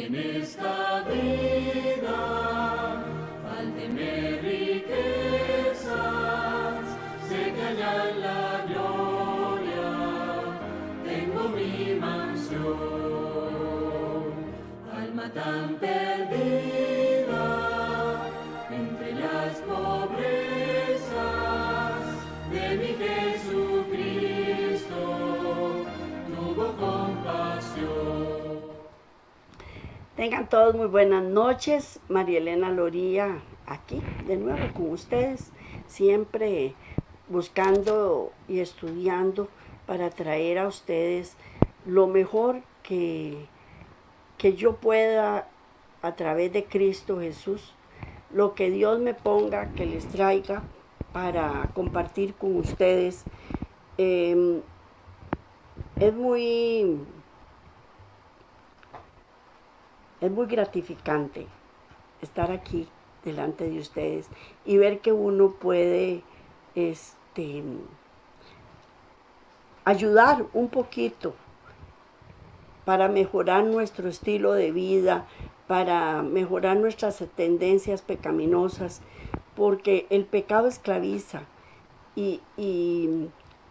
en esta vida fáltenme riquezas, sé que allá en la gloria tengo mi mansión. Alma tan perdida entre las pobrezas de mi Jesucristo, tuvo compasión. Tengan todos muy buenas noches. María Elena Loría aquí de nuevo con ustedes, siempre buscando y estudiando para traer a ustedes lo mejor que yo pueda a través de Cristo Jesús, lo que Dios me ponga que les traiga para compartir con ustedes. Es muy gratificante estar aquí delante de ustedes y ver que uno puede ayudar un poquito para mejorar nuestro estilo de vida, para mejorar nuestras tendencias pecaminosas, porque el pecado esclaviza y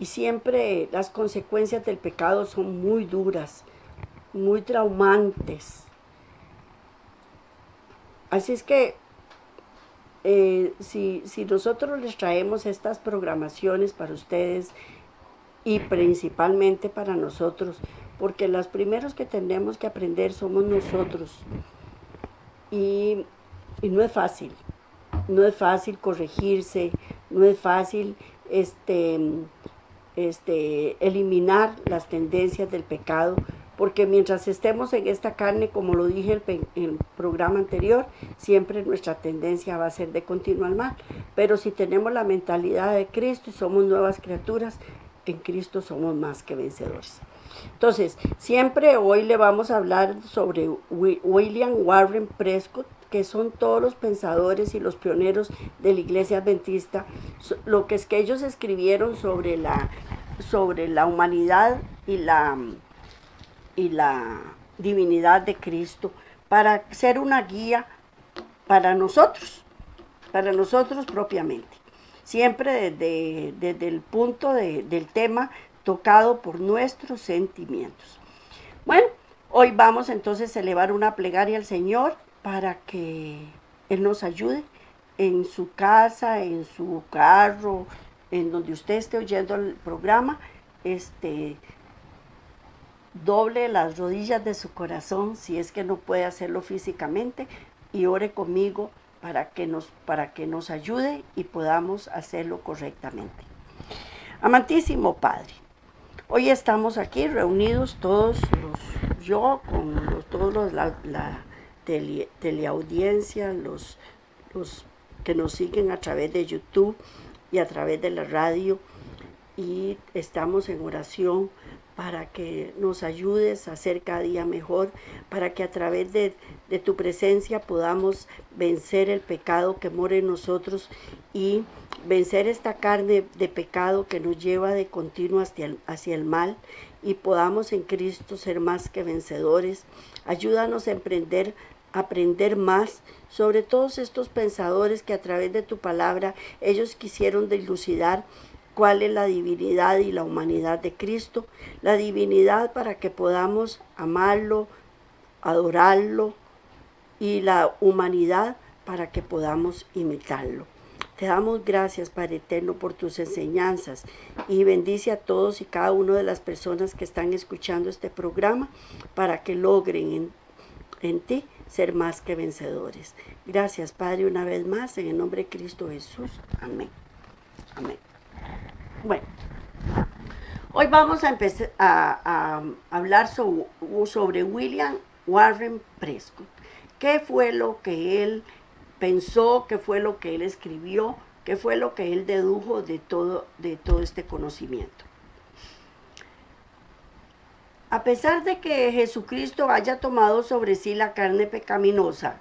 siempre las consecuencias del pecado son muy duras, muy traumantes. Así es que si nosotros les traemos estas programaciones para ustedes y principalmente para nosotros, porque los primeros que tenemos que aprender somos nosotros, y no es fácil, no es fácil corregirse, no es fácil eliminar las tendencias del pecado, porque mientras estemos en esta carne, como lo dije en el programa anterior, siempre nuestra tendencia va a ser de continuar mal. Pero si tenemos la mentalidad de Cristo y somos nuevas criaturas, en Cristo somos más que vencedores. Entonces, siempre hoy le vamos a hablar sobre William Warren Prescott, que son todos los pensadores y los pioneros de la Iglesia Adventista, lo que es que ellos escribieron sobre la humanidad y la divinidad de Cristo, para ser una guía para nosotros propiamente, siempre desde el punto del tema tocado por nuestros sentimientos. Bueno, hoy vamos entonces a elevar una plegaria al Señor para que Él nos ayude en su casa, en su carro, en donde usted esté oyendo el programa. Doble las rodillas de su corazón si es que no puede hacerlo físicamente y ore conmigo para que nos ayude y podamos hacerlo correctamente. Amantísimo Padre, hoy estamos aquí reunidos todos la teleaudiencia, los que nos siguen a través de YouTube y a través de la radio, y estamos en oración para que nos ayudes a ser cada día mejor, para que a través de tu presencia podamos vencer el pecado que mora en nosotros y vencer esta carne de pecado que nos lleva de continuo hacia el mal, y podamos en Cristo ser más que vencedores. Ayúdanos a aprender más sobre todos estos pensadores que a través de tu palabra ellos quisieron dilucidar cuál es la divinidad y la humanidad de Cristo. La divinidad para que podamos amarlo, adorarlo, y la humanidad para que podamos imitarlo. Te damos gracias, Padre eterno, por tus enseñanzas, y bendice a todos y cada una de las personas que están escuchando este programa para que logren en ti ser más que vencedores. Gracias, Padre, una vez más, en el nombre de Cristo Jesús. Amén. Amén. Bueno, hoy vamos a empezar a hablar sobre William Warren Prescott. ¿Qué fue lo que él pensó? ¿Qué fue lo que él escribió? ¿Qué fue lo que él dedujo de todo este conocimiento? A pesar de que Jesucristo haya tomado sobre sí la carne pecaminosa,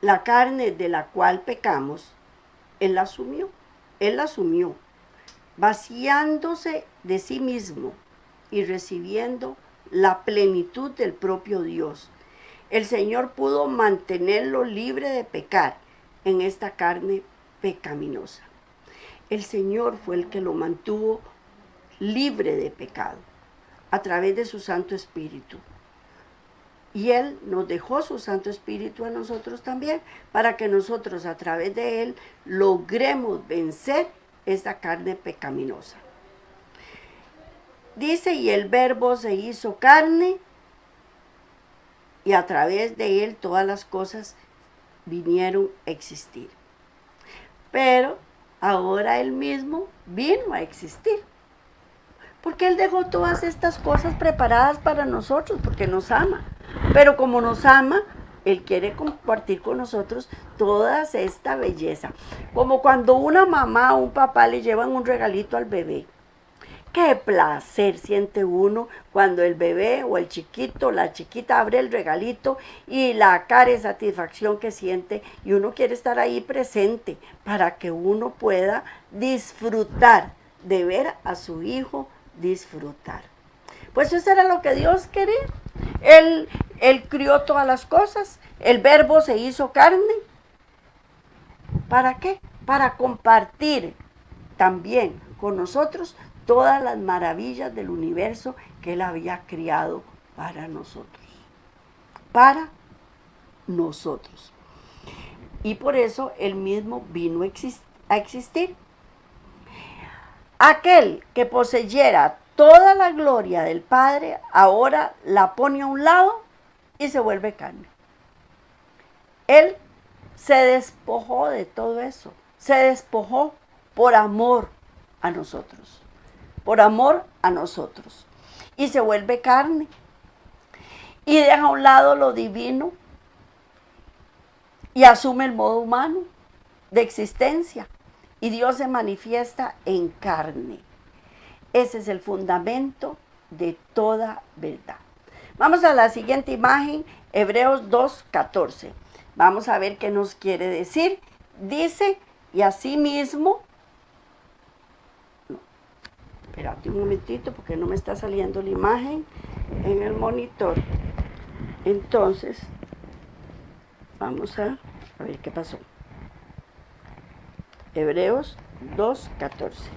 la carne de la cual pecamos, Él la asumió, vaciándose de sí mismo y recibiendo la plenitud del propio Dios. el Señor pudo mantenerlo libre de pecar en esta carne pecaminosa. El Señor fue el que lo mantuvo libre de pecado a través de su Santo Espíritu. Y Él nos dejó su Santo Espíritu a nosotros también, para que nosotros a través de Él logremos vencer esta carne pecaminosa. Dice, y el Verbo se hizo carne, y a través de Él todas las cosas vinieron a existir. Pero ahora Él mismo vino a existir. Porque Él dejó todas estas cosas preparadas para nosotros, porque nos ama. Pero como nos ama, Él quiere compartir con nosotros toda esta belleza. Como cuando una mamá o un papá le llevan un regalito al bebé. Qué placer siente uno cuando el bebé o el chiquito, la chiquita abre el regalito y la cara de satisfacción que siente, y uno quiere estar ahí presente para que uno pueda disfrutar de ver a su hijo disfrutar. Pues eso era lo que Dios quería. Él crió todas las cosas, el Verbo se hizo carne. ¿Para qué? Para compartir también con nosotros todas las maravillas del universo que Él había creado para nosotros. Para nosotros. Y por eso Él mismo vino a existir. Aquel que poseyera toda la gloria del Padre, ahora la pone a un lado y se vuelve carne. Él se despojó de todo eso. Se despojó por amor a nosotros. Por amor a nosotros. Y se vuelve carne. Y deja a un lado lo divino. Y asume el modo humano de existencia. Y Dios se manifiesta en carne. Ese es el fundamento de toda verdad. Vamos a la siguiente imagen, Hebreos 2:14. Vamos a ver qué nos quiere decir. Dice, y asimismo, espérate un momentito porque no me está saliendo la imagen en el monitor. Entonces, vamos a ver qué pasó. Hebreos 2:14.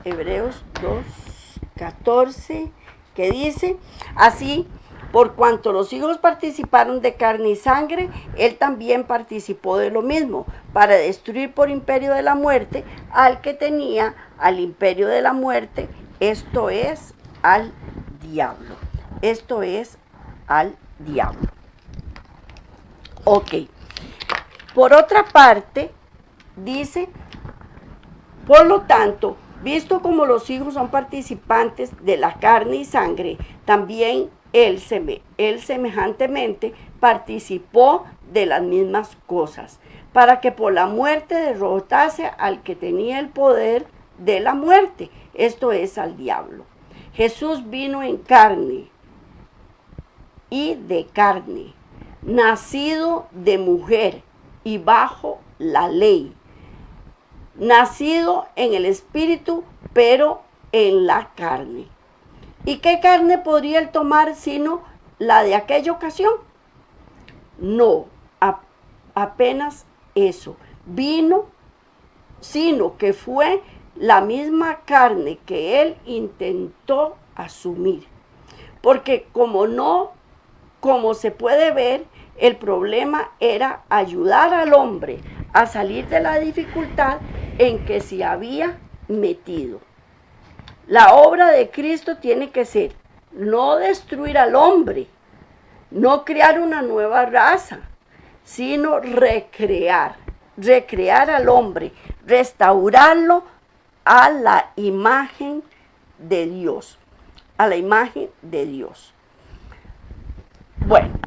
Hebreos 2:14, que dice, así, por cuanto los hijos participaron de carne y sangre, Él también participó de lo mismo, para destruir por imperio de la muerte al que tenía al imperio de la muerte, esto es, al diablo. Esto es, al diablo. Ok. Por otra parte, dice, por lo tanto, visto como los hijos son participantes de la carne y sangre, también él semejantemente participó de las mismas cosas, para que por la muerte derrotase al que tenía el poder de la muerte, esto es, al diablo. Jesús vino en carne y de carne, nacido de mujer y bajo la ley, nacido en el espíritu, pero en la carne. ¿Y qué carne podría él tomar sino la de aquella ocasión? No, apenas eso. Vino, sino que fue la misma carne que él intentó asumir. Porque como se puede ver, el problema era ayudar al hombre a salir de la dificultad en que se había metido. La obra de Cristo tiene que ser no destruir al hombre, no crear una nueva raza, sino recrear al hombre, restaurarlo a la imagen de Dios, a la imagen de Dios. Bueno,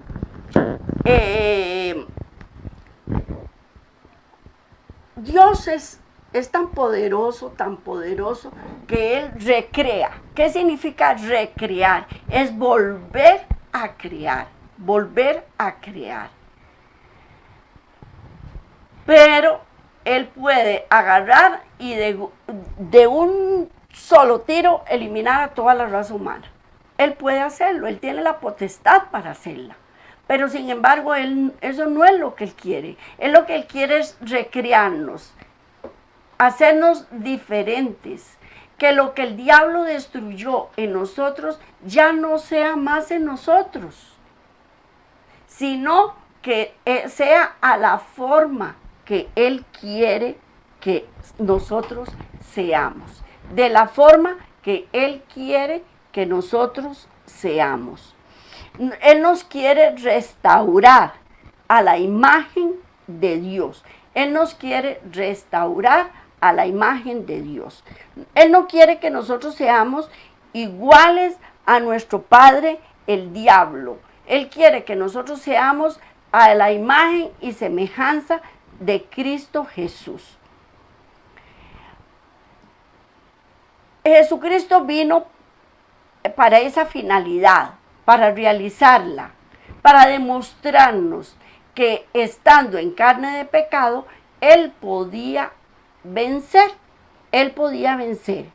Dios es tan poderoso, que Él recrea. ¿Qué significa recrear? Es volver a crear, Pero Él puede agarrar y de un solo tiro eliminar a toda la raza humana. Él puede hacerlo, Él tiene la potestad para hacerla. Pero sin embargo, eso no es lo que Él quiere. Él lo que Él quiere es recrearnos, hacernos diferentes, que lo que el diablo destruyó en nosotros ya no sea más en nosotros, sino que sea a la forma que Él quiere que nosotros seamos, de la forma que Él quiere que nosotros seamos. Él nos quiere restaurar a la imagen de Dios. Él nos quiere restaurar a la imagen de Dios. Él no quiere que nosotros seamos iguales a nuestro padre, el diablo. Él quiere que nosotros seamos a la imagen y semejanza de Cristo Jesús. Jesucristo vino para esa finalidad, para realizarla, para demostrarnos que estando en carne de pecado, Él podía vencer. Él podía vencer.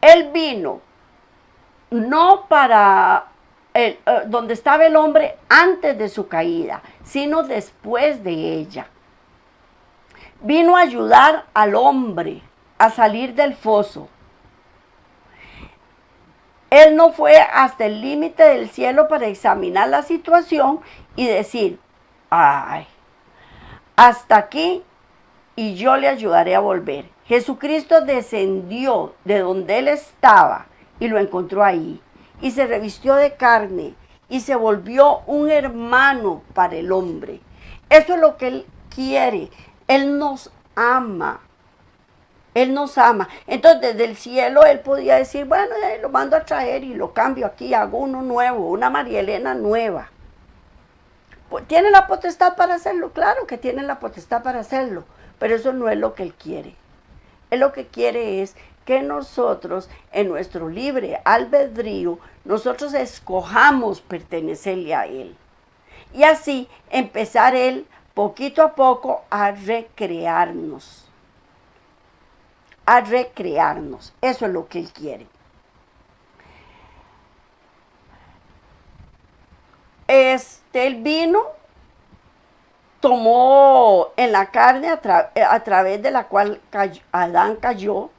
Él vino no para donde estaba el hombre antes de su caída, sino después de ella. Vino a ayudar al hombre a salir del foso. Él no fue hasta el límite del cielo para examinar la situación y decir, ay, hasta aquí y yo le ayudaré a volver. Jesucristo descendió de donde Él estaba y lo encontró ahí. Y se revistió de carne y se volvió un hermano para el hombre. Eso es lo que Él quiere. Él nos ama. Él nos ama. Entonces, desde el cielo, Él podía decir, bueno, lo mando a traer y lo cambio aquí, hago uno nuevo, una María Elena nueva. Pues, ¿tiene la potestad para hacerlo? Claro que tiene la potestad para hacerlo, pero eso no es lo que Él quiere. Él lo que quiere es que nosotros, en nuestro libre albedrío, nosotros escojamos pertenecerle a Él. Y así empezar Él, poquito a poco, a recrearnos. A recrearnos. Eso es lo que Él quiere. Él vino, tomó en la carne a través de la cual Adán cayó.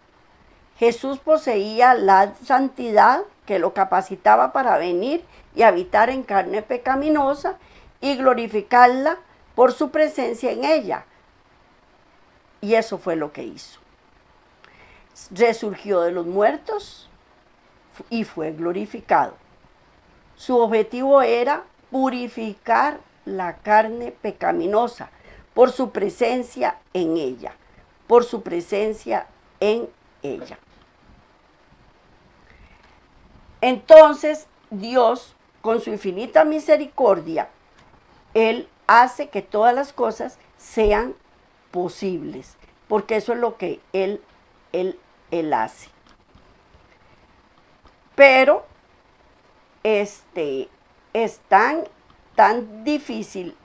Jesús poseía la santidad que lo capacitaba para venir y habitar en carne pecaminosa y glorificarla por su presencia en ella. Y eso fue lo que hizo. Resurgió de los muertos y fue glorificado. Su objetivo era purificar la carne pecaminosa por su presencia en ella, por su presencia en ella. Entonces, Dios, con su infinita misericordia, Él hace que todas las cosas sean posibles, porque eso es lo que Él hace. Pero es tan difícil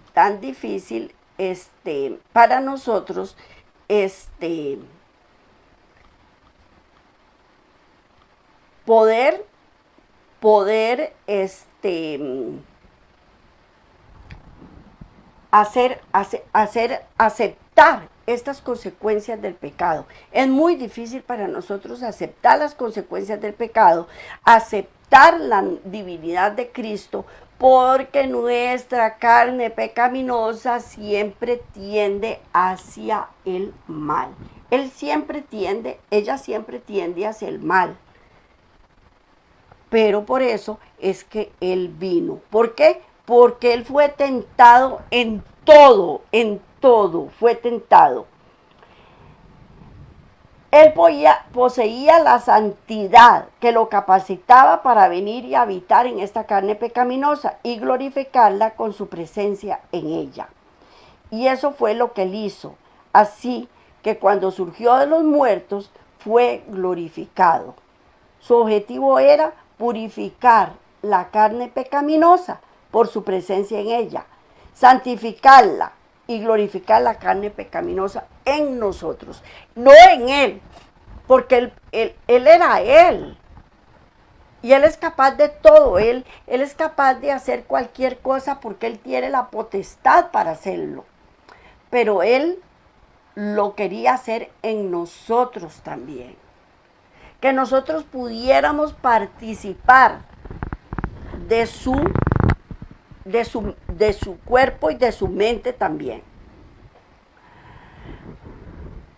para nosotros poder aceptar estas consecuencias del pecado. Es muy difícil para nosotros aceptar las consecuencias del pecado, aceptar la divinidad de Cristo, porque nuestra carne pecaminosa siempre tiende hacia el mal. Ella siempre tiende hacia el mal. Pero por eso es que Él vino. ¿Por qué? Porque Él fue tentado en todo fue tentado. Él poseía la santidad que lo capacitaba para venir y habitar en esta carne pecaminosa y glorificarla con su presencia en ella. Y eso fue lo que Él hizo. Así que cuando surgió de los muertos, fue glorificado. Su objetivo era purificar la carne pecaminosa por su presencia en ella, santificarla y glorificar la carne pecaminosa en nosotros, no en Él, porque Él era Él. Y Él es capaz de todo, Él es capaz de hacer cualquier cosa porque Él tiene la potestad para hacerlo. Pero Él lo quería hacer en nosotros también. Que nosotros pudiéramos participar de su cuerpo y de su mente también.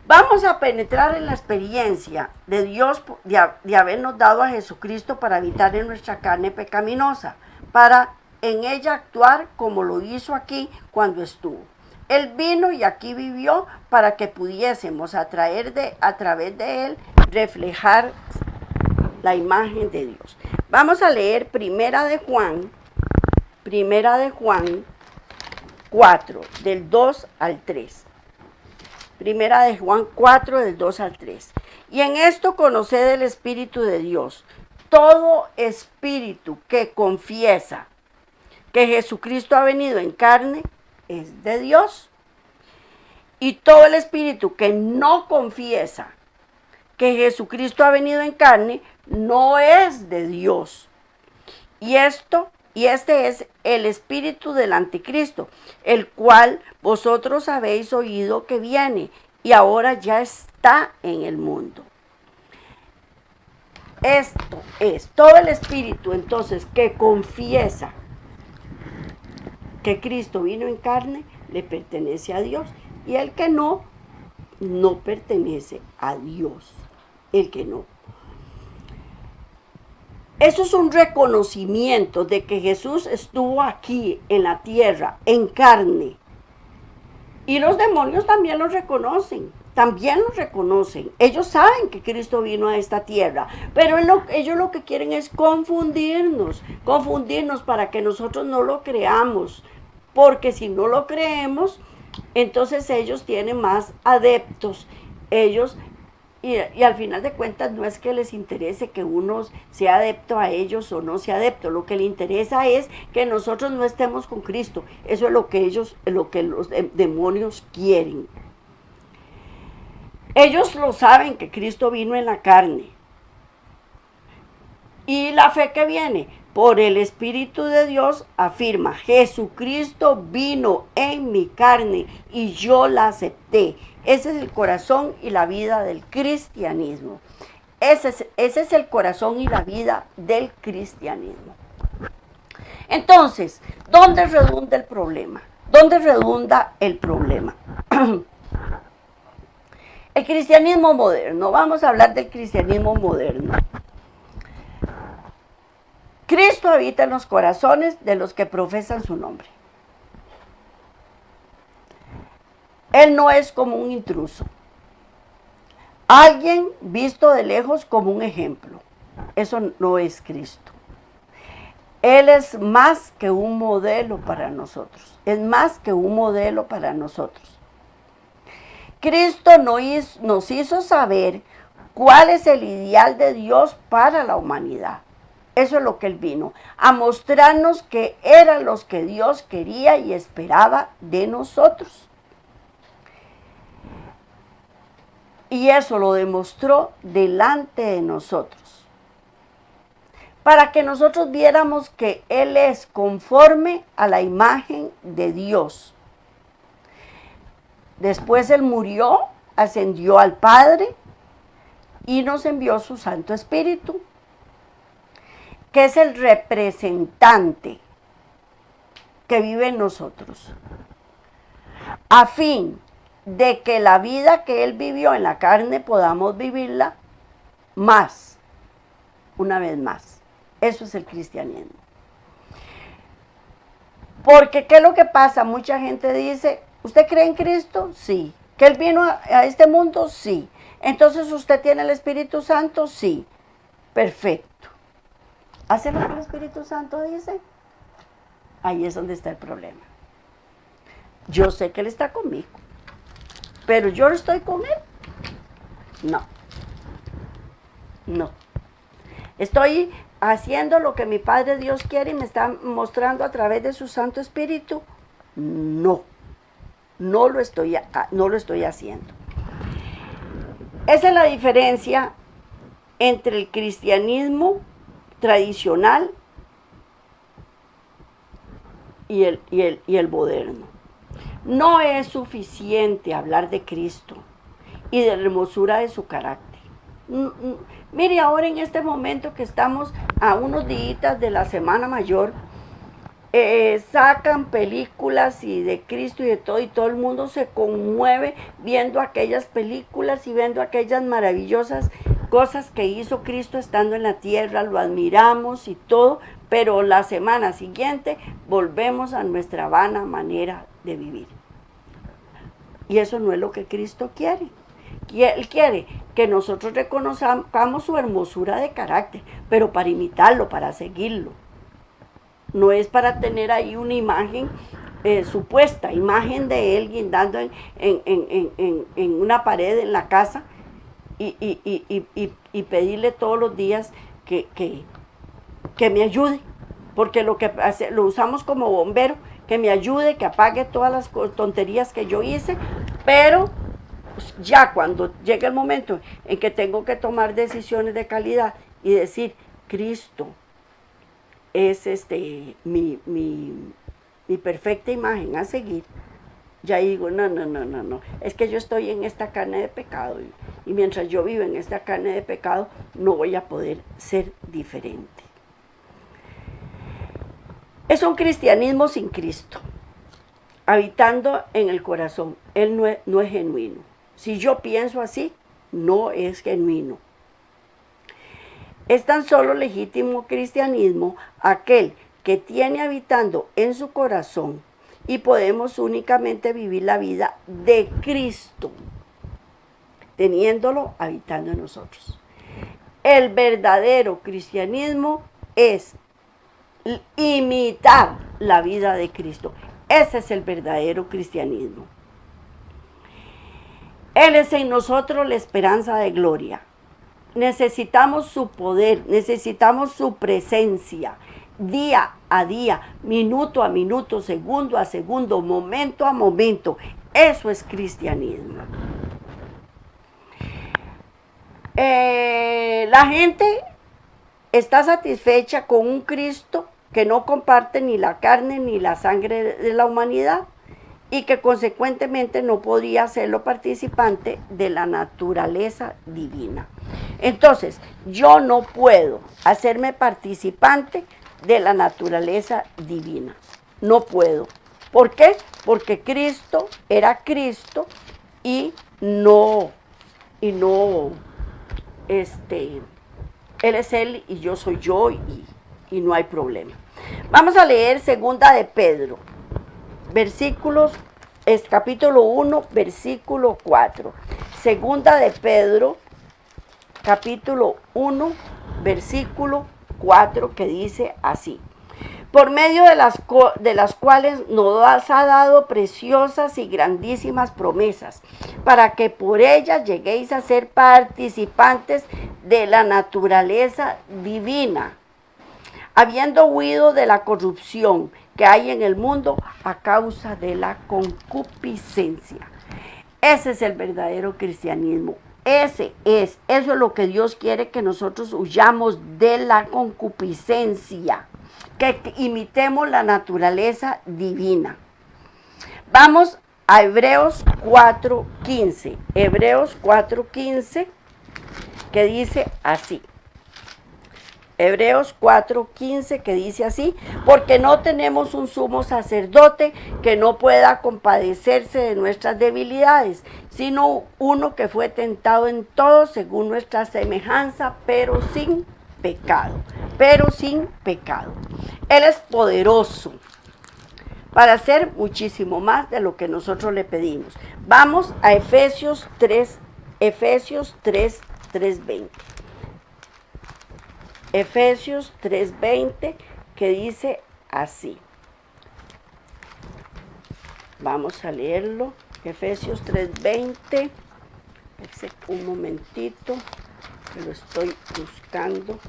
Vamos a penetrar en la experiencia de Dios de habernos dado a Jesucristo para habitar en nuestra carne pecaminosa, para en ella actuar como lo hizo aquí cuando estuvo. Él vino y aquí vivió para que pudiésemos a través de Él reflejar la imagen de Dios. Vamos a leer Primera de Juan 4, del 2 al 3. Primera de Juan 4, del 2 al 3. Y en esto conoced el Espíritu de Dios. Todo espíritu que confiesa que Jesucristo ha venido en carne es de Dios. Y todo el espíritu que no confiesa que Jesucristo ha venido en carne no es de Dios. Y este es el espíritu del anticristo, el cual vosotros habéis oído que viene y ahora ya está en el mundo. Esto es todo el espíritu entonces que confiesa que Cristo vino en carne, le pertenece a Dios. Y el que no pertenece a Dios. El que no. Eso es un reconocimiento de que Jesús estuvo aquí en la tierra, en carne. Y los demonios también lo reconocen. Ellos saben que Cristo vino a esta tierra, pero ellos lo que quieren es confundirnos para que nosotros no lo creamos, porque si no lo creemos, entonces ellos tienen más adeptos, y al final de cuentas no es que les interese que uno sea adepto a ellos o no sea adepto, lo que les interesa es que nosotros no estemos con Cristo. Eso es lo que los demonios quieren. Ellos lo saben que Cristo vino en la carne. Y la fe que viene por el Espíritu de Dios afirma: Jesucristo vino en mi carne y yo la acepté. Ese es el corazón y la vida del cristianismo. Ese es el corazón y la vida del cristianismo. Entonces, ¿dónde redunda el problema? ¿Dónde redunda el problema? El cristianismo moderno. Vamos a hablar del cristianismo moderno. Cristo habita en los corazones de los que profesan su nombre. Él no es como un intruso, alguien visto de lejos como un ejemplo. Eso no es Cristo. Él es más que un modelo para nosotros. Es más que un modelo para nosotros. Cristo nos hizo saber cuál es el ideal de Dios para la humanidad. Eso es lo que Él vino, a mostrarnos que eran los que Dios quería y esperaba de nosotros. Y eso lo demostró delante de nosotros, para que nosotros viéramos que Él es conforme a la imagen de Dios. Después Él murió, ascendió al Padre y nos envió su Santo Espíritu, que es el representante que vive en nosotros, a fin de que la vida que Él vivió en la carne podamos vivirla más, una vez más. Eso es el cristianismo. Porque ¿qué es lo que pasa? Mucha gente dice: ¿usted cree en Cristo? Sí. ¿Que Él vino a este mundo? Sí. Entonces, ¿usted tiene el Espíritu Santo? Sí. Perfecto. ¿Hace lo que el Espíritu Santo dice? Ahí es donde está el problema. Yo sé que Él está conmigo, pero yo no estoy con Él. No. Estoy haciendo lo que mi Padre Dios quiere y me está mostrando a través de su Santo Espíritu. No lo estoy haciendo. Esa es la diferencia entre el cristianismo tradicional y el moderno. No es suficiente hablar de Cristo y de la hermosura de su carácter. Mire, ahora en este momento que estamos a unos días de la Semana Mayor, sacan películas y de Cristo y todo el mundo se conmueve viendo aquellas películas y viendo aquellas maravillosas cosas que hizo Cristo estando en la tierra, lo admiramos y todo, pero la semana siguiente volvemos a nuestra vana manera de vivir. Y eso no es lo que Cristo quiere. Él quiere que nosotros reconozcamos su hermosura de carácter, pero para imitarlo, para seguirlo. No es para tener ahí una imagen, supuesta imagen de él guindando en una pared en la casa y pedirle todos los días que me ayude, porque lo usamos como bombero, que me ayude, que apague todas las tonterías que yo hice, pero ya cuando llega el momento en que tengo que tomar decisiones de calidad y decir, Cristo es mi perfecta imagen a seguir, ya digo, no, es que yo estoy en esta carne de pecado y mientras yo vivo en esta carne de pecado no voy a poder ser diferente. Es un cristianismo sin Cristo, habitando en el corazón. Él no es genuino. Si yo pienso así, no es genuino. Es tan solo legítimo cristianismo aquel que tiene habitando en su corazón y podemos únicamente vivir la vida de Cristo, teniéndolo habitando en nosotros. El verdadero cristianismo es imitar la vida de Cristo. Ese es el verdadero cristianismo. Él es en nosotros la esperanza de gloria. Necesitamos su poder, necesitamos su presencia, día a día, minuto a minuto, segundo a segundo, momento a momento. Eso es cristianismo. La gente está satisfecha con un Cristo que no comparte ni la carne ni la sangre de la humanidad y que consecuentemente no podría serlo participante de la naturaleza divina. Entonces, yo no puedo hacerme participante de la naturaleza divina. No puedo. ¿Por qué? Porque Cristo era Cristo y Él es Él y yo soy yo y no hay problema. Vamos a leer segunda de Pedro, capítulo 1, versículo 4. Segunda de Pedro, capítulo 1, versículo 4, que dice así: por medio de las cuales nos ha dado preciosas y grandísimas promesas, para que por ellas lleguéis a ser participantes de la naturaleza divina, habiendo huido de la corrupción que hay en el mundo a causa de la concupiscencia. Ese es el verdadero cristianismo. Eso es lo que Dios quiere, que nosotros huyamos de la concupiscencia, que imitemos la naturaleza divina. Vamos a Hebreos 4:15. Hebreos 4:15, que dice así. Hebreos 4:15, que dice así: porque no tenemos un sumo sacerdote que no pueda compadecerse de nuestras debilidades, sino uno que fue tentado en todo según nuestra semejanza, pero sin pecado. Él es poderoso para hacer muchísimo más de lo que nosotros le pedimos. Vamos a Efesios 3:20. Efesios 3:20, que dice así. Vamos a leerlo. Efesios 3:20. Un momentito, que lo estoy buscando.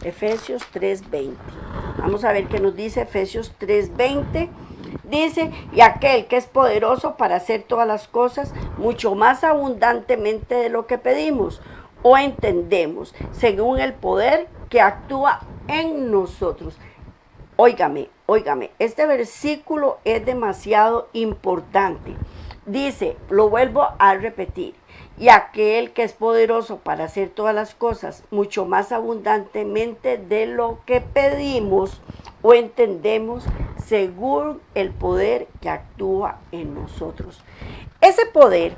Efesios 3:20. Vamos a ver qué nos dice Efesios 3:20. Dice: y aquel que es poderoso para hacer todas las cosas mucho más abundantemente de lo que pedimos o entendemos según el poder que actúa en nosotros. Óigame, este versículo es demasiado importante. Dice, lo vuelvo a repetir, y aquel que es poderoso para hacer todas las cosas mucho más abundantemente de lo que pedimos o entendemos según el poder que actúa en nosotros. Ese poder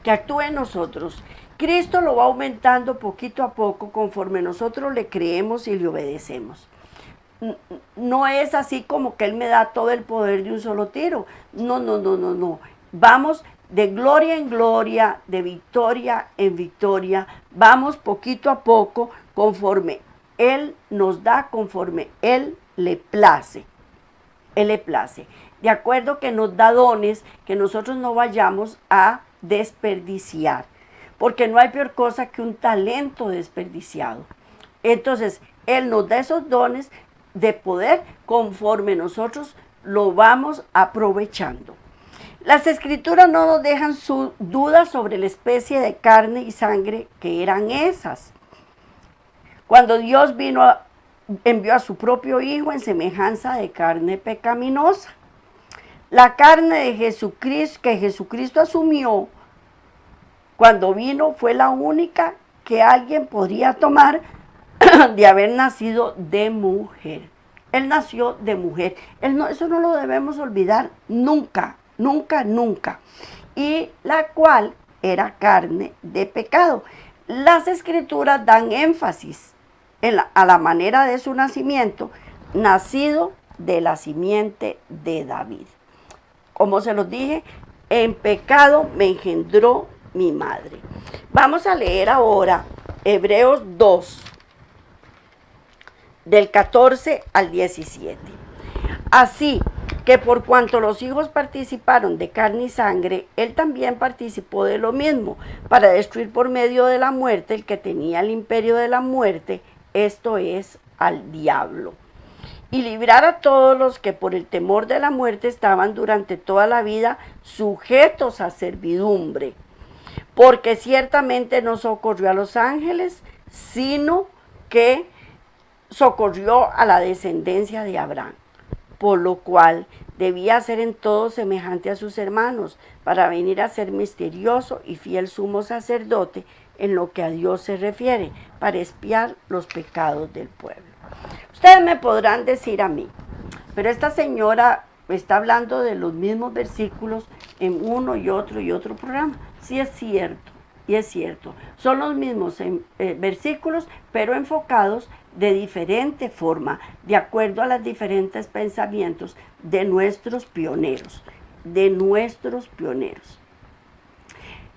que actúa en nosotros, Cristo lo va aumentando poquito a poco conforme nosotros le creemos y le obedecemos. No es así como que Él me da todo el poder de un solo tiro. No. Vamos de gloria en gloria, de victoria en victoria. Vamos poquito a poco conforme Él nos da, conforme Él le place. Él le place. De acuerdo que nos da dones que nosotros no vayamos a desperdiciar. Porque no hay peor cosa que un talento desperdiciado. Entonces, Él nos da esos dones de poder conforme nosotros lo vamos aprovechando. Las escrituras no nos dejan su duda sobre la especie de carne y sangre que eran esas. Cuando Dios envió a su propio Hijo en semejanza de carne pecaminosa. La carne de Jesucristo, que Jesucristo asumió cuando vino, fue la única que alguien podría tomar de haber nacido de mujer. Él nació de mujer. Eso no lo debemos olvidar nunca. Y la cual era carne de pecado. Las escrituras dan énfasis a la manera de su nacimiento, nacido de la simiente de David. Como se los dije, en pecado me engendró mi madre. Vamos a leer ahora Hebreos 2, del 14 al 17. Así que por cuanto los hijos participaron de carne y sangre, Él también participó de lo mismo, para destruir por medio de la muerte el que tenía el imperio de la muerte, esto es, al diablo, y librar a todos los que por el temor de la muerte estaban durante toda la vida sujetos a servidumbre. Porque ciertamente no socorrió a los ángeles, sino que socorrió a la descendencia de Abraham, por lo cual debía ser en todo semejante a sus hermanos, para venir a ser misterioso y fiel sumo sacerdote en lo que a Dios se refiere, para expiar los pecados del pueblo. Ustedes me podrán decir a mí, pero esta señora está hablando de los mismos versículos en uno y otro programa. Sí es cierto, y es cierto. Son los mismos versículos, pero enfocados de diferente forma, de acuerdo a los diferentes pensamientos de nuestros pioneros,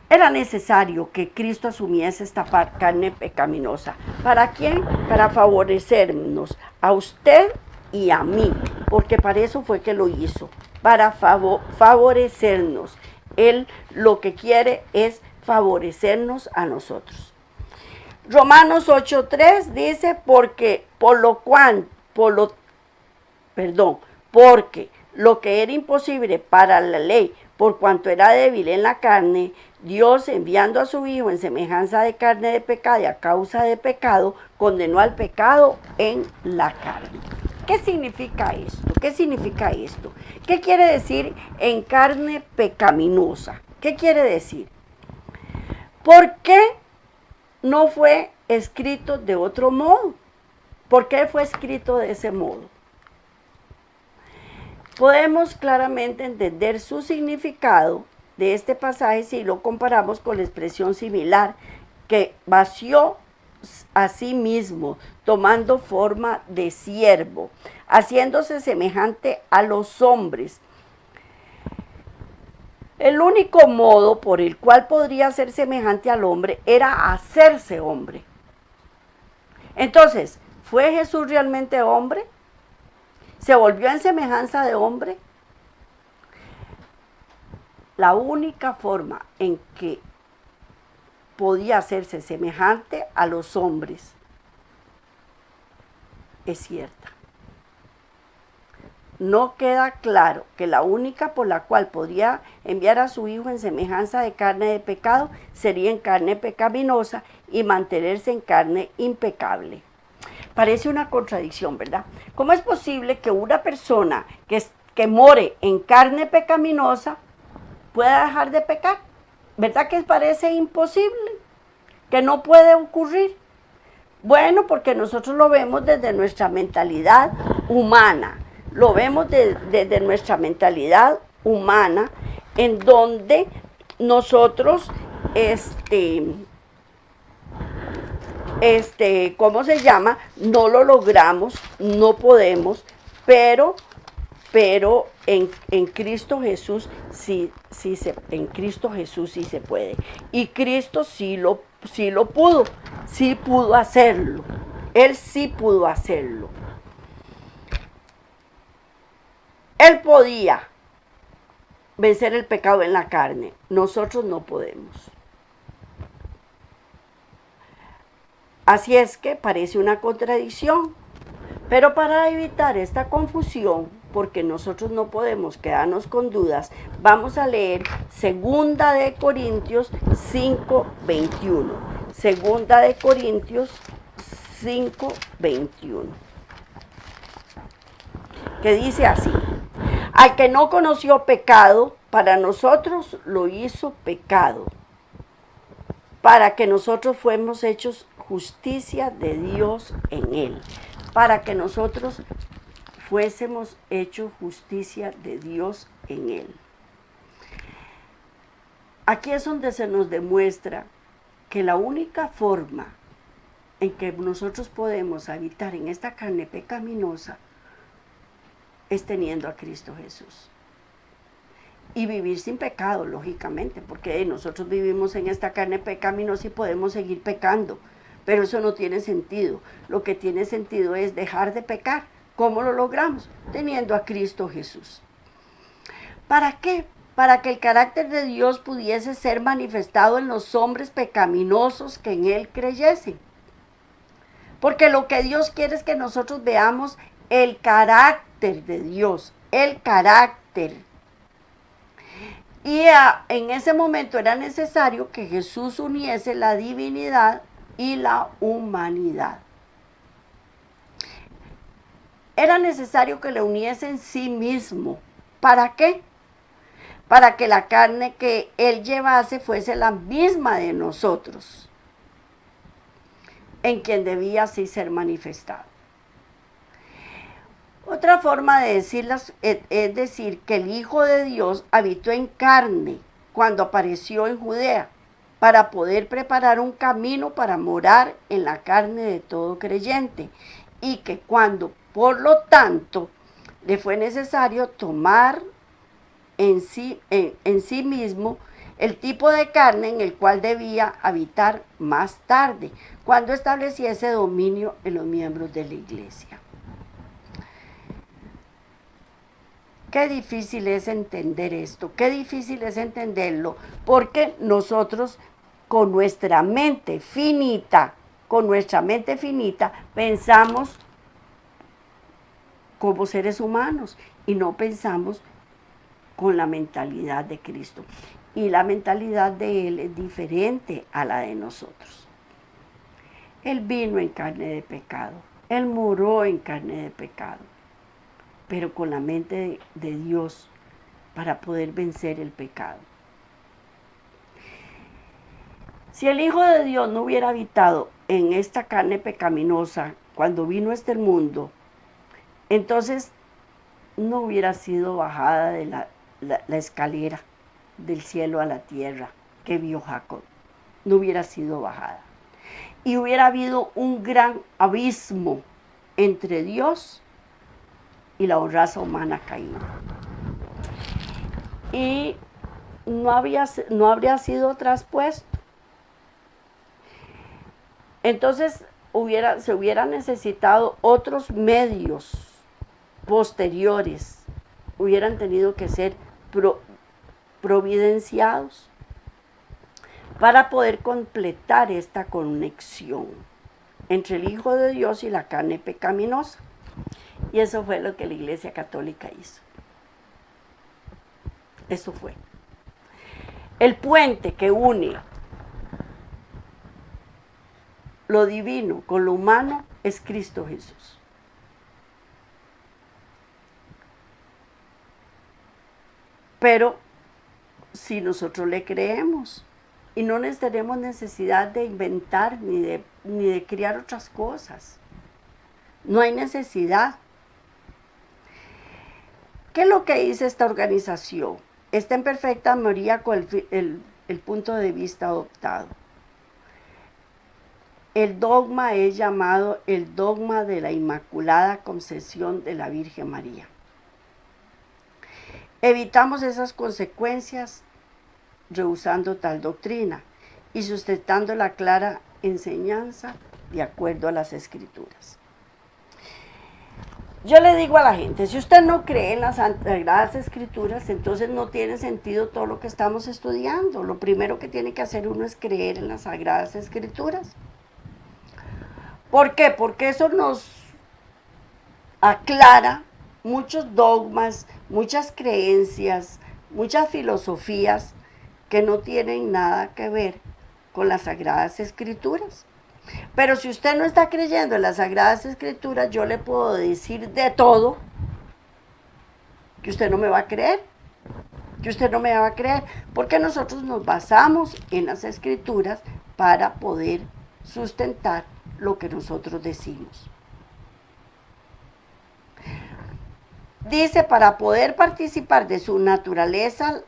Era necesario que Cristo asumiese esta carne pecaminosa. ¿Para quién? Para favorecernos a usted y a mí, porque para eso fue que lo hizo, para favorecernos. Él lo que quiere es favorecernos a nosotros. Romanos 8:3 dice, porque lo que era imposible para la ley, por cuanto era débil en la carne, Dios, enviando a su Hijo en semejanza de carne de pecado y a causa de pecado, condenó al pecado en la carne. ¿Qué significa esto? ¿Qué quiere decir en carne pecaminosa? ¿Qué quiere decir? ¿Por qué no fue escrito de otro modo? ¿Por qué fue escrito de ese modo? Podemos claramente entender su significado de este pasaje si lo comparamos con la expresión similar, que vació a sí mismo, tomando forma de siervo, haciéndose semejante a los hombres. El único modo por el cual podría ser semejante al hombre era hacerse hombre. Entonces, ¿fue Jesús realmente hombre? ¿Se volvió en semejanza de hombre? La única forma en que podía hacerse semejante a los hombres es cierta. no queda claro que la única por la cual podría enviar a su Hijo en semejanza de carne de pecado sería en carne pecaminosa y mantenerse en carne impecable. Parece una contradicción, ¿verdad? ¿Cómo es posible que una persona que more en carne pecaminosa pueda dejar de pecar? ¿Verdad que parece imposible? Que no puede ocurrir. Bueno, porque nosotros lo vemos desde nuestra mentalidad humana, lo vemos desde nuestra mentalidad humana, en donde nosotros, ¿cómo se llama? No lo logramos, no podemos, pero en Cristo Jesús en Cristo Jesús sí se puede. Y Cristo sí lo pudo, sí pudo hacerlo. Él sí pudo hacerlo. Él podía vencer el pecado en la carne. Nosotros no podemos. Así es que parece una contradicción. Pero para evitar esta confusión, porque nosotros no podemos quedarnos con dudas, vamos a leer 2 de Corintios 5:21. 2 de Corintios 5:21. Que dice así: al que no conoció pecado, para nosotros lo hizo pecado, para que nosotros fuéramos hechos justicia de Dios en él. Para que nosotros fuésemos hechos justicia de Dios en él. Aquí es donde se nos demuestra que la única forma en que nosotros podemos habitar en esta carne pecaminosa es teniendo a Cristo Jesús. Y vivir sin pecado, lógicamente, porque nosotros vivimos en esta carne pecaminosa y podemos seguir pecando. Pero eso no tiene sentido. Lo que tiene sentido es dejar de pecar. ¿Cómo lo logramos? Teniendo a Cristo Jesús. ¿Para qué? Para que el carácter de Dios pudiese ser manifestado en los hombres pecaminosos que en Él creyesen. Porque lo que Dios quiere es que nosotros veamos el carácter de Dios. El carácter. Y en ese momento era necesario que Jesús uniese la divinidad y la humanidad. Era necesario que le uniese en sí mismo. ¿Para qué? Para que la carne que él llevase fuese la misma de nosotros, en quien debía así ser manifestado. Otra forma de decirlas es decir que el Hijo de Dios habitó en carne cuando apareció en Judea, para poder preparar un camino para morar en la carne de todo creyente, y que cuando, por lo tanto, le fue necesario tomar en sí mismo el tipo de carne en el cual debía habitar más tarde, cuando estableciese dominio en los miembros de la iglesia. Qué difícil es entender esto, qué difícil es entenderlo, porque nosotros con nuestra mente finita, pensamos como seres humanos y no pensamos con la mentalidad de Cristo. Y la mentalidad de Él es diferente a la de nosotros. Él vino en carne de pecado, Él murió en carne de pecado, pero con la mente de Dios para poder vencer el pecado. Si el Hijo de Dios no hubiera habitado en esta carne pecaminosa cuando vino a este mundo, entonces no hubiera sido bajada de la escalera del cielo a la tierra que vio Jacob. No hubiera sido bajada. Y hubiera habido un gran abismo entre Dios y la raza humana caída. Y no habría sido traspuesto. Entonces se hubiera necesitado otros medios posteriores, hubieran tenido que ser providenciados para poder completar esta conexión entre el Hijo de Dios y la carne pecaminosa. Y eso fue lo que la Iglesia Católica hizo. Eso fue. El puente que une lo divino con lo humano es Cristo Jesús. Pero si nosotros le creemos y no tenemos necesidad de inventar ni de crear otras cosas, no hay necesidad. ¿Qué es lo que dice esta organización? Está en perfecta armonía con el punto de vista adoptado. El dogma es llamado el dogma de la Inmaculada Concepción de la Virgen María. Evitamos esas consecuencias rehusando tal doctrina y sustentando la clara enseñanza de acuerdo a las Escrituras. Yo le digo a la gente, si usted no cree en las Sagradas Escrituras, entonces no tiene sentido todo lo que estamos estudiando. Lo primero que tiene que hacer uno es creer en las Sagradas Escrituras. ¿Por qué? Porque eso nos aclara muchos dogmas, muchas creencias, muchas filosofías que no tienen nada que ver con las Sagradas Escrituras. Pero si usted no está creyendo en las Sagradas Escrituras, yo le puedo decir de todo que usted no me va a creer, porque nosotros nos basamos en las Escrituras para poder sustentar lo que nosotros decimos. Dice, para poder participar de su naturaleza,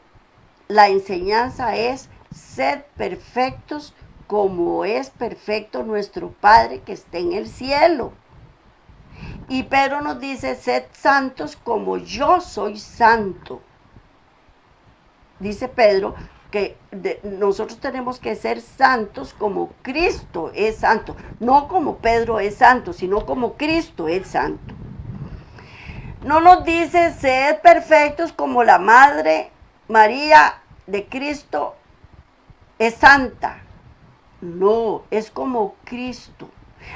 la enseñanza es: sed perfectos como es perfecto nuestro Padre que está en el cielo. Y Pedro nos dice, sed santos como yo soy santo. Dice Pedro que nosotros tenemos que ser santos como Cristo es santo. No como Pedro es santo, sino como Cristo es santo. No nos dice, sed perfectos como la Madre María de Cristo es santa. No, es como Cristo.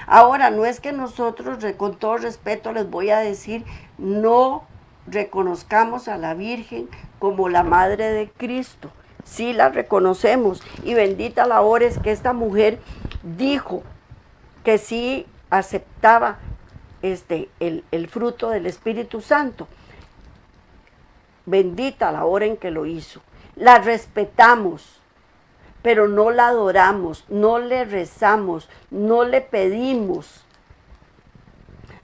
Ahora, no es que nosotros, con todo respeto, les voy a decir, no reconozcamos a la Virgen como la Madre de Cristo. Sí la reconocemos, y bendita la hora es que esta mujer dijo que sí aceptaba el fruto del Espíritu Santo. Bendita la hora en que lo hizo. La respetamos, pero no la adoramos, no le rezamos, no le pedimos.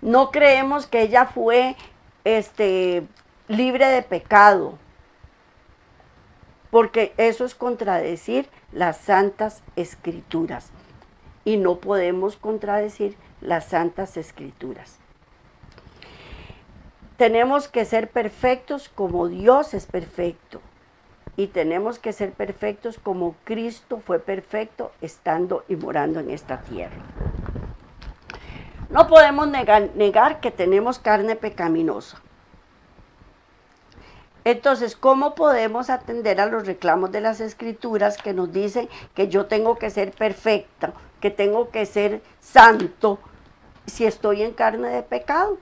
No creemos que ella fue libre de pecado, porque eso es contradecir las Santas Escrituras, y no podemos contradecir las Santas Escrituras. Tenemos que ser perfectos como Dios es perfecto. Y tenemos que ser perfectos como Cristo fue perfecto estando y morando en esta tierra. No podemos negar que tenemos carne pecaminosa. Entonces, ¿cómo podemos atender a los reclamos de las Escrituras que nos dicen que yo tengo que ser perfecta, que tengo que ser santo, si estoy en carne de pecado?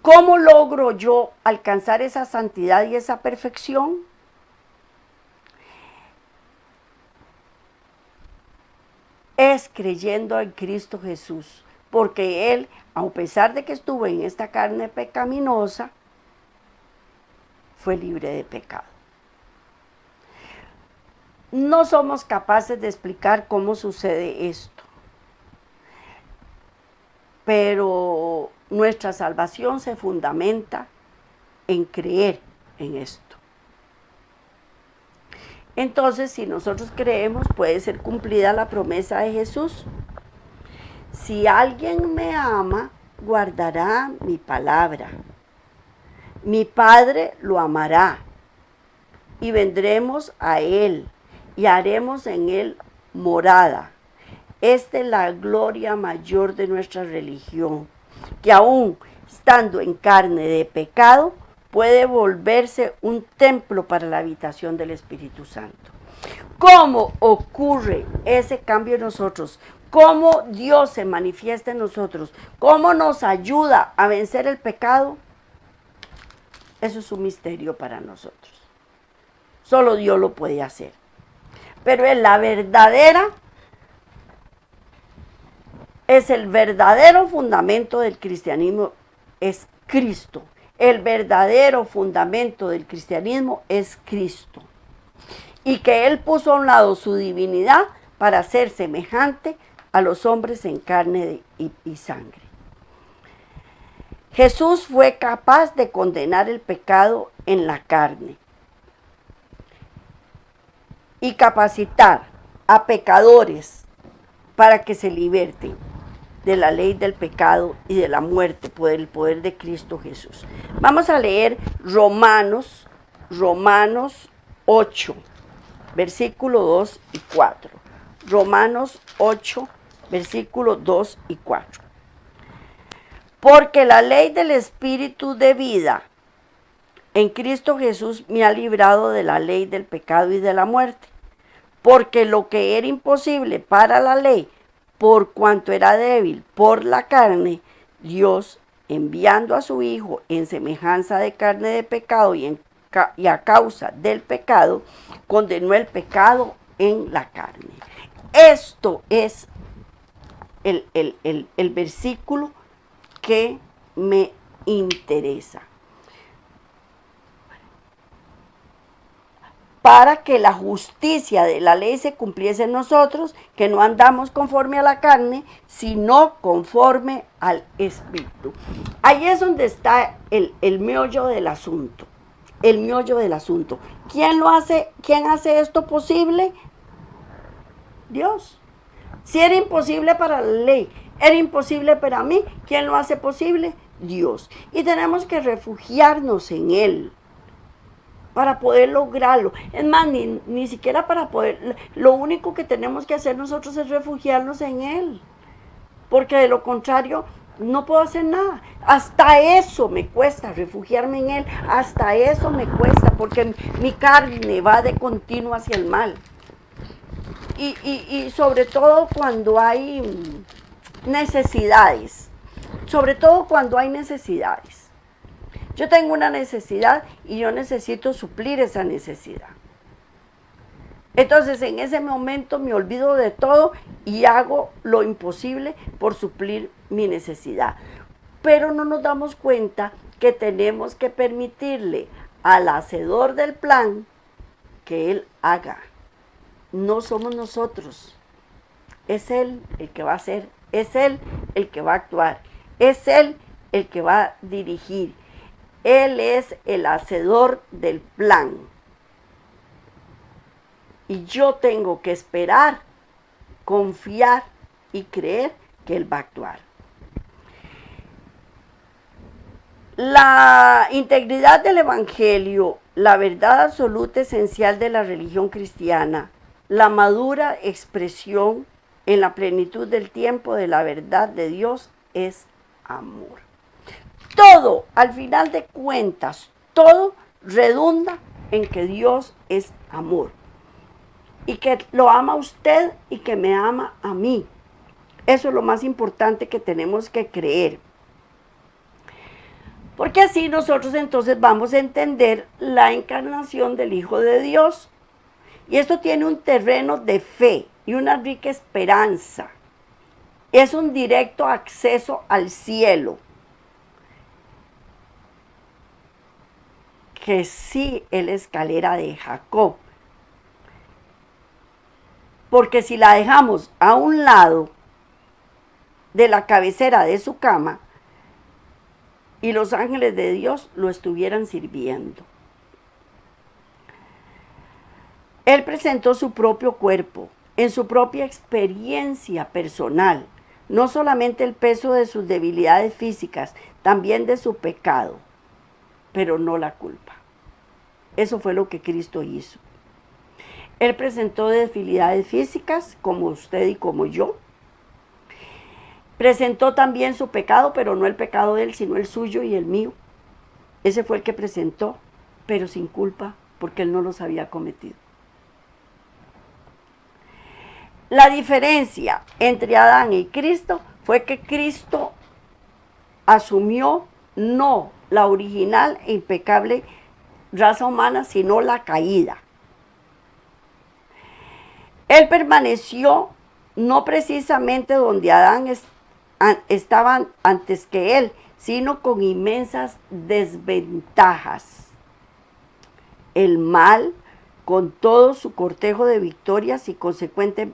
¿Cómo logro yo alcanzar esa santidad y esa perfección? Es creyendo en Cristo Jesús, porque Él, a pesar de que estuvo en esta carne pecaminosa, fue libre de pecado. No somos capaces de explicar cómo sucede esto, pero nuestra salvación se fundamenta en creer en esto. Entonces, si nosotros creemos, puede ser cumplida la promesa de Jesús. Si alguien me ama, guardará mi palabra. Mi Padre lo amará, y vendremos a Él, y haremos en Él morada. Esta es la gloria mayor de nuestra religión, que aún estando en carne de pecado, puede volverse un templo para la habitación del Espíritu Santo. ¿Cómo ocurre ese cambio en nosotros? cómo Dios se manifiesta en nosotros, cómo nos ayuda a vencer el pecado, eso es un misterio para nosotros. Solo Dios lo puede hacer. Pero es el verdadero fundamento del cristianismo, es Cristo. El verdadero fundamento del cristianismo es Cristo. Y que Él puso a un lado su divinidad para ser semejante a los hombres en carne y sangre. Jesús fue capaz de condenar el pecado en la carne y capacitar a pecadores para que se liberten de la ley del pecado y de la muerte por el poder de Cristo Jesús. Vamos a leer Romanos 8, versículo 2 y 4. Romanos 8, versículo 2 y 4. Porque la ley del Espíritu de vida en Cristo Jesús me ha librado de la ley del pecado y de la muerte. Porque lo que era imposible para la ley, por cuanto era débil por la carne, Dios, enviando a su Hijo en semejanza de carne de pecado y a causa del pecado, condenó el pecado en la carne. Esto es el versículo que me interesa. Para que la justicia de la ley se cumpliese en nosotros, que no andamos conforme a la carne, sino conforme al Espíritu. Ahí es donde está el meollo del asunto. El meollo del asunto. ¿Quién lo hace? ¿Quién hace esto posible? Dios. Si era imposible para la ley, era imposible para mí, ¿quién lo hace posible? Dios. Y tenemos que refugiarnos en Él para poder lograrlo. Es más, ni siquiera para poder, lo único que tenemos que hacer nosotros es refugiarnos en Él, porque de lo contrario no puedo hacer nada. Hasta eso me cuesta, refugiarme en Él, hasta eso me cuesta, porque mi carne va de continuo hacia el mal. Y sobre todo cuando hay necesidades, Yo tengo una necesidad y yo necesito suplir esa necesidad. Entonces en ese momento me olvido de todo y hago lo imposible por suplir mi necesidad. Pero no nos damos cuenta que tenemos que permitirle al hacedor del plan que Él haga. No somos nosotros. Es Él el que va a hacer. Es Él el que va a actuar. Es Él el que va a dirigir. Él es el hacedor del plan. Y yo tengo que esperar, confiar y creer que Él va a actuar. La integridad del Evangelio, la verdad absoluta esencial de la religión cristiana, la madura expresión en la plenitud del tiempo de la verdad de Dios es amor. Todo, al final de cuentas, todo redunda en que Dios es amor. Y que lo ama a usted y que me ama a mí. Eso es lo más importante que tenemos que creer. Porque así nosotros entonces vamos a entender la encarnación del Hijo de Dios. Y esto tiene un terreno de fe y una rica esperanza. Es un directo acceso al cielo. Que sí es la escalera de Jacob. Porque si la dejamos a un lado de la cabecera de su cama y los ángeles de Dios lo estuvieran sirviendo. Él presentó su propio cuerpo en su propia experiencia personal, no solamente el peso de sus debilidades físicas, también de su pecado, pero no la culpa. Eso fue lo que Cristo hizo. Él presentó debilidades físicas, como usted y como yo. Presentó también su pecado, pero no el pecado de Él, sino el suyo y el mío. Ese fue el que presentó, pero sin culpa, porque Él no los había cometido. La diferencia entre Adán y Cristo fue que Cristo asumió no la original e impecable raza humana, sino la caída. Él permaneció no precisamente donde Adán estaba antes que él, sino con inmensas desventajas. El mal, con todo su cortejo de victorias y consecuente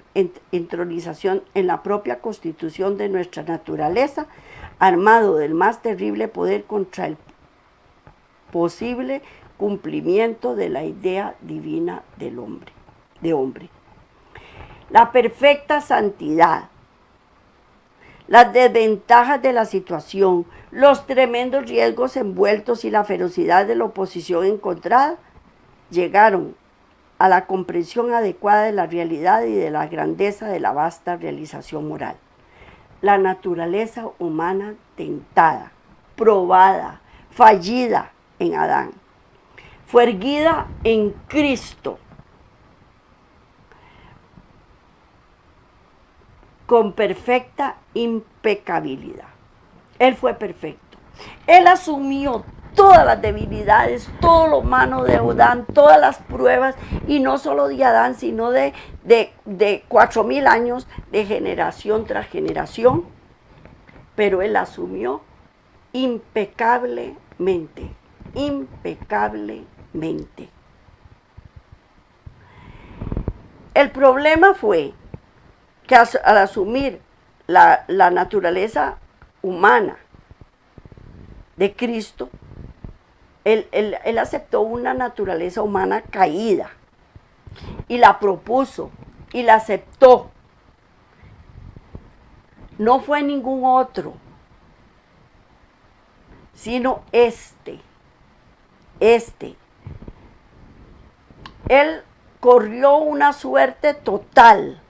entronización en la propia constitución de nuestra naturaleza, armado del más terrible poder contra el posible cumplimiento de la idea divina del hombre. La perfecta santidad, las desventajas de la situación, los tremendos riesgos envueltos y la ferocidad de la oposición encontrada llegaron a la comprensión adecuada de la realidad y de la grandeza de la vasta realización moral. La naturaleza humana tentada, probada, fallida en Adán, fue erguida en Cristo con perfecta impecabilidad. Él fue perfecto. Él asumió todas las debilidades, todo lo humano de Adán, todas las pruebas, y no solo de Adán, sino de 4.000 años de generación tras generación, pero él asumió impecablemente, impecablemente. El problema fue que al asumir la naturaleza humana de Cristo, él aceptó una naturaleza humana caída y la propuso y la aceptó. No fue ningún otro, sino este. Él corrió una suerte total.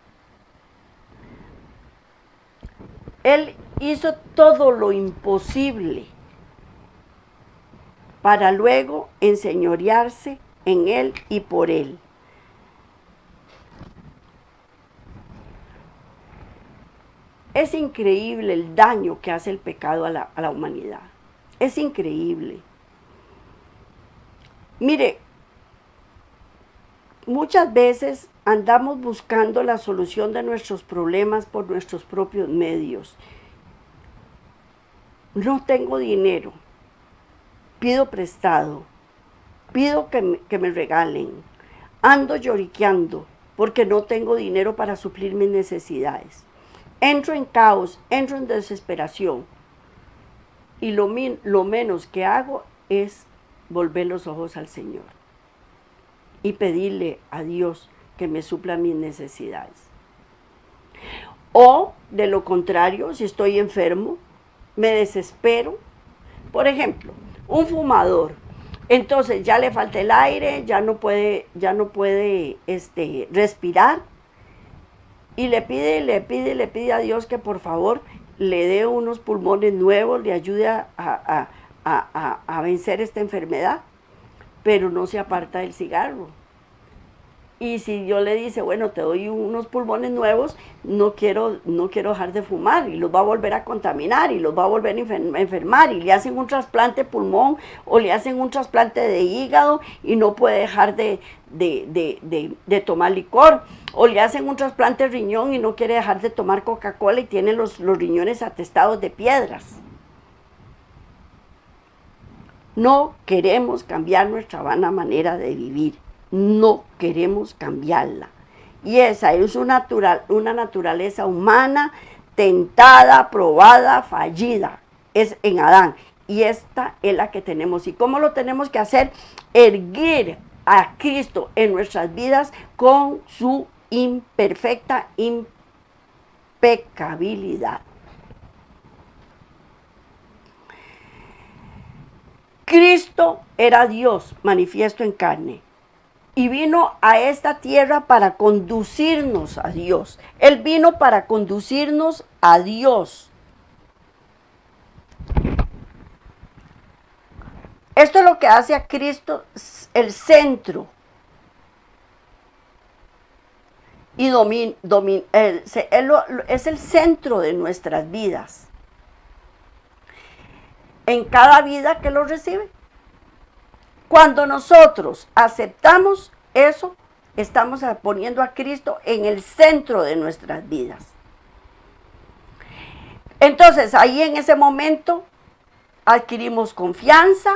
Él hizo todo lo imposible para luego enseñorearse en él y por él. Es increíble el daño que hace el pecado a la humanidad. Es increíble. Mire, muchas veces andamos buscando la solución de nuestros problemas por nuestros propios medios. No tengo dinero, pido prestado, pido que me regalen, ando lloriqueando porque no tengo dinero para suplir mis necesidades. Entro en caos, entro en desesperación y lo menos que hago es volver los ojos al Señor y pedirle a Dios que me supla mis necesidades. O, de lo contrario, si estoy enfermo, me desespero. Por ejemplo, un fumador, entonces ya le falta el aire, ya no puede respirar, y le pide a Dios que por favor le dé unos pulmones nuevos, le ayude a vencer esta enfermedad, pero no se aparta del cigarro. Y si Dios le dice, bueno, te doy unos pulmones nuevos, no quiero dejar de fumar, y los va a volver a contaminar, y los va a volver a enfermar, y le hacen un trasplante de pulmón, o le hacen un trasplante de hígado, y no puede dejar de tomar licor, o le hacen un trasplante de riñón, y no quiere dejar de tomar Coca-Cola, y tiene los riñones atestados de piedras. No queremos cambiar nuestra vana manera de vivir. No queremos cambiarla. Y esa es una naturaleza humana tentada, probada, fallida. Es en Adán. Y esta es la que tenemos. ¿Y cómo lo tenemos que hacer? Erguir a Cristo en nuestras vidas con su imperfecta impecabilidad. Cristo era Dios manifiesto en carne. Y vino a esta tierra para conducirnos a Dios. Él vino para conducirnos a Dios. Esto es lo que hace a Cristo el centro. y es el centro de nuestras vidas. En cada vida que lo recibe. Cuando nosotros aceptamos eso, estamos poniendo a Cristo en el centro de nuestras vidas. Entonces, ahí en ese momento adquirimos confianza,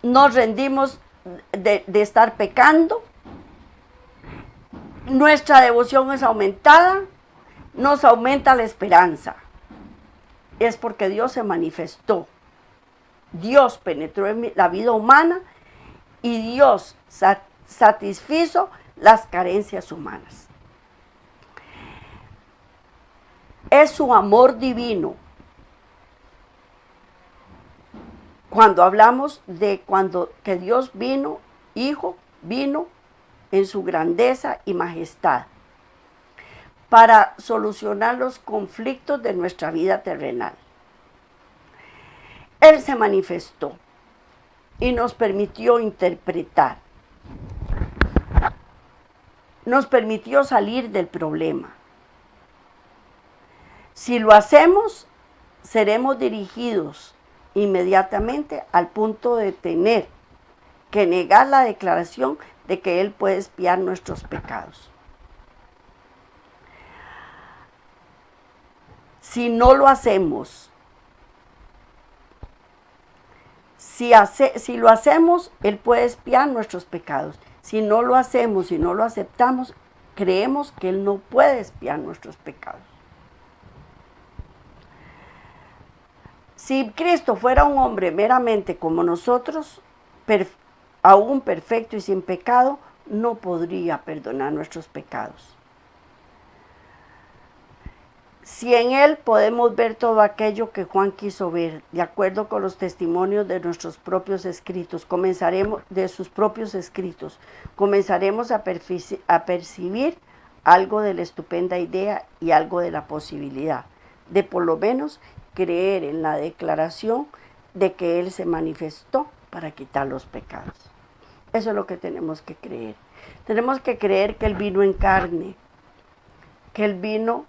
nos rendimos de estar pecando, nuestra devoción es aumentada, nos aumenta la esperanza. Es porque Dios se manifestó. Dios penetró en la vida humana y Dios satisfizo las carencias humanas. Es su amor divino. Cuando hablamos de que Dios vino, Hijo, vino en su grandeza y majestad para solucionar los conflictos de nuestra vida terrenal. Él se manifestó y nos permitió interpretar. Nos permitió salir del problema. Si lo hacemos, seremos dirigidos inmediatamente al punto de tener que negar la declaración de que Él puede expiar nuestros pecados. Si no lo hacemos, si lo hacemos, Él puede expiar nuestros pecados. Si no lo hacemos, si no lo aceptamos, creemos que Él no puede expiar nuestros pecados. Si Cristo fuera un hombre meramente como nosotros, aún perfecto y sin pecado, no podría perdonar nuestros pecados. Si en Él podemos ver todo aquello que Juan quiso ver, de acuerdo con los testimonios de nuestros propios escritos, comenzaremos a percibir algo de la estupenda idea y algo de la posibilidad, de por lo menos creer en la declaración de que Él se manifestó para quitar los pecados. Eso es lo que tenemos que creer. Tenemos que creer que Él vino en carne, que Él vino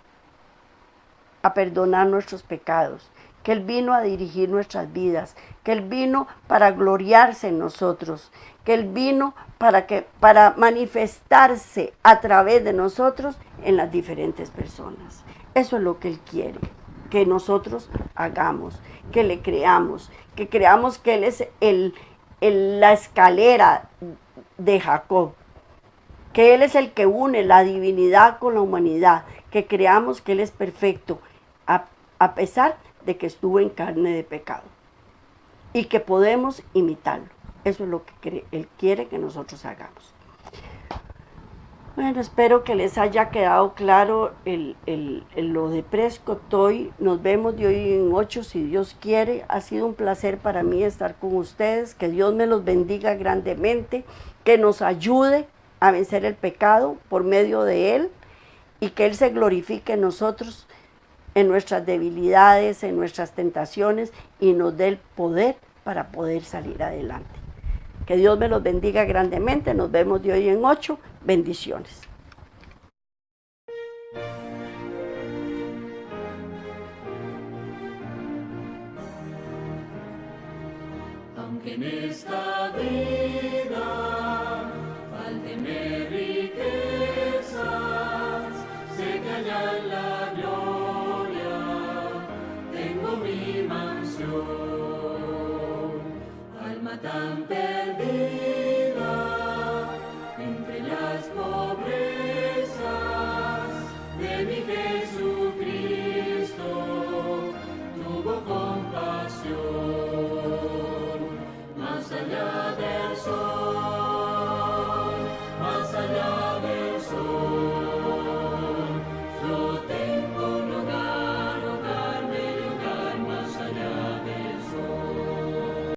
a perdonar nuestros pecados, que Él vino a dirigir nuestras vidas, que Él vino para gloriarse en nosotros, que Él vino para manifestarse a través de nosotros en las diferentes personas. Eso es lo que Él quiere, que nosotros hagamos, que le creamos, que creamos que Él es la escalera de Jacob, que Él es el que une la divinidad con la humanidad, que creamos que Él es perfecto, a pesar de que estuvo en carne de pecado, y que podemos imitarlo. Eso es lo que Él quiere que nosotros hagamos. Bueno, espero que les haya quedado claro lo de Prescott hoy. Nos vemos de hoy en 8, si Dios quiere. Ha sido un placer para mí estar con ustedes. Que Dios me los bendiga grandemente, que nos ayude a vencer el pecado por medio de Él, y que Él se glorifique en nosotros, en nuestras debilidades, en nuestras tentaciones, y nos dé el poder para poder salir adelante. Que Dios me los bendiga grandemente. Nos vemos de hoy en 8. Bendiciones. Aunque en esta vida falten riquezas, sé que allá en la gloria tengo mi mansión. Alma tan perdida,